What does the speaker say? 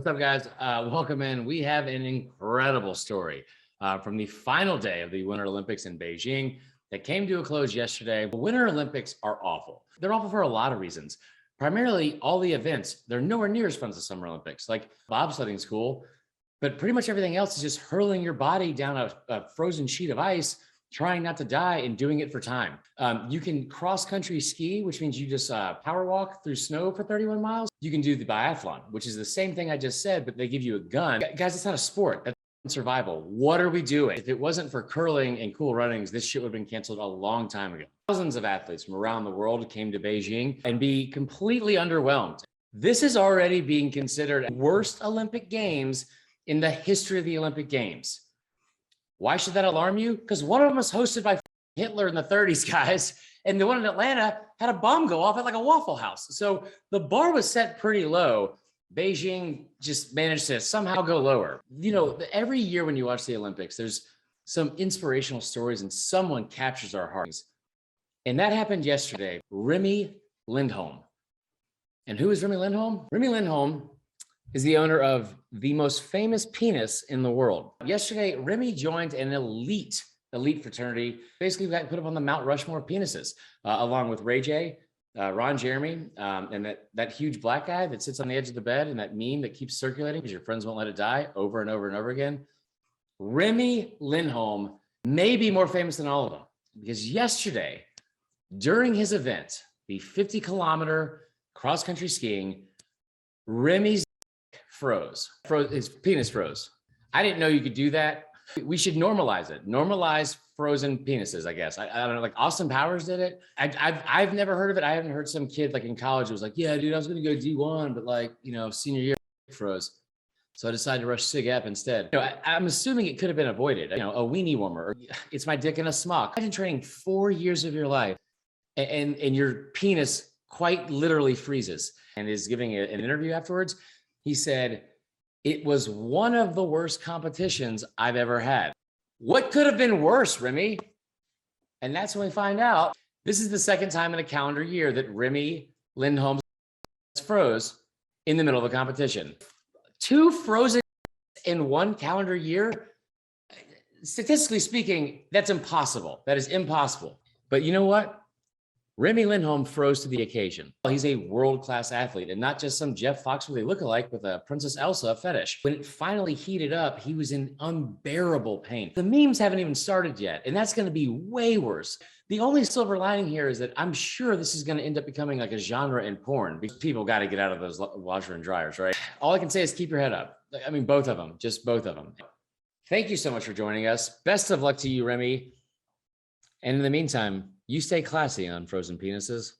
What's up, guys? Welcome in. We have an incredible story from the final day of the Winter Olympics in Beijing that came to a close yesterday. The Winter Olympics are awful. They're awful for a lot of reasons. Primarily, all the events, they're nowhere near as fun as the Summer Olympics. Like bobsledding's cool, but pretty much everything else is just hurling your body down a frozen sheet of ice, trying not to die and doing it for time. You can cross-country ski, which means you just power walk through snow for 31 miles. You can do the biathlon, which is the same thing I just said, but they give you a gun. Guys, it's not a sport. That's survival. What are we doing? If it wasn't for curling and cool runnings, this shit would have been canceled a long time ago. Thousands of athletes from around the world came to Beijing and be completely underwhelmed. This is already being considered worst Olympic Games in the history of the Olympic Games. Why should that alarm you? Because one of them was hosted by Hitler in the 30s, guys, and the one in Atlanta had a bomb go off at like a Waffle House. So the bar was set pretty low. Beijing just managed to somehow go lower. You know, every year when you watch the Olympics, there's some inspirational stories and someone captures our hearts. And that happened yesterday. Remi Lindholm. And who is Remi Lindholm? Remi Lindholm is the owner of the most famous penis in the world. Yesterday, Remi joined an elite fraternity, basically got put up on the Mount Rushmore of penises, along with Ray J, Ron Jeremy, and that huge black guy that sits on the edge of the bed, and that meme that keeps circulating because your friends won't let it die over and over and over again. Remi Lindholm may be more famous than all of them, because yesterday, during his event, the 50-kilometer cross-country skiing, Remi's his penis froze. I didn't know you could do that. We should normalize it. Normalize frozen penises, I guess. I don't know, like Austin Powers did it. I've never heard of it. I haven't heard some kid like in college who was like, yeah, dude, I was going to go D1, but like, you know, senior year froze. So I decided to rush Sig Ep instead. You know, I'm assuming it could have been avoided. You know, a weenie warmer, or it's my dick in a smock. I've been training 4 years of your life and your penis quite literally freezes. And is giving an interview afterwards. He said, it was one of the worst competitions I've ever had. What could have been worse, Remi? And that's when we find out. This is the second time in a calendar year that Remi Lindholm froze in the middle of a competition. 2 frozen in 1 calendar year? Statistically speaking, that's impossible. That is impossible. But you know what? Remi Lindholm froze to the occasion. He's a world-class athlete and not just some Jeff Foxworthy lookalike with a Princess Elsa fetish. When it finally heated up, he was in unbearable pain. The memes haven't even started yet, and that's going to be way worse. The only silver lining here is that I'm sure this is going to end up becoming like a genre in porn because people got to get out of those washer and dryers, right? All I can say is keep your head up. I mean, both of them, just both of them. Thank you so much for joining us. Best of luck to you, Remi. And in the meantime, you stay classy on frozen penises.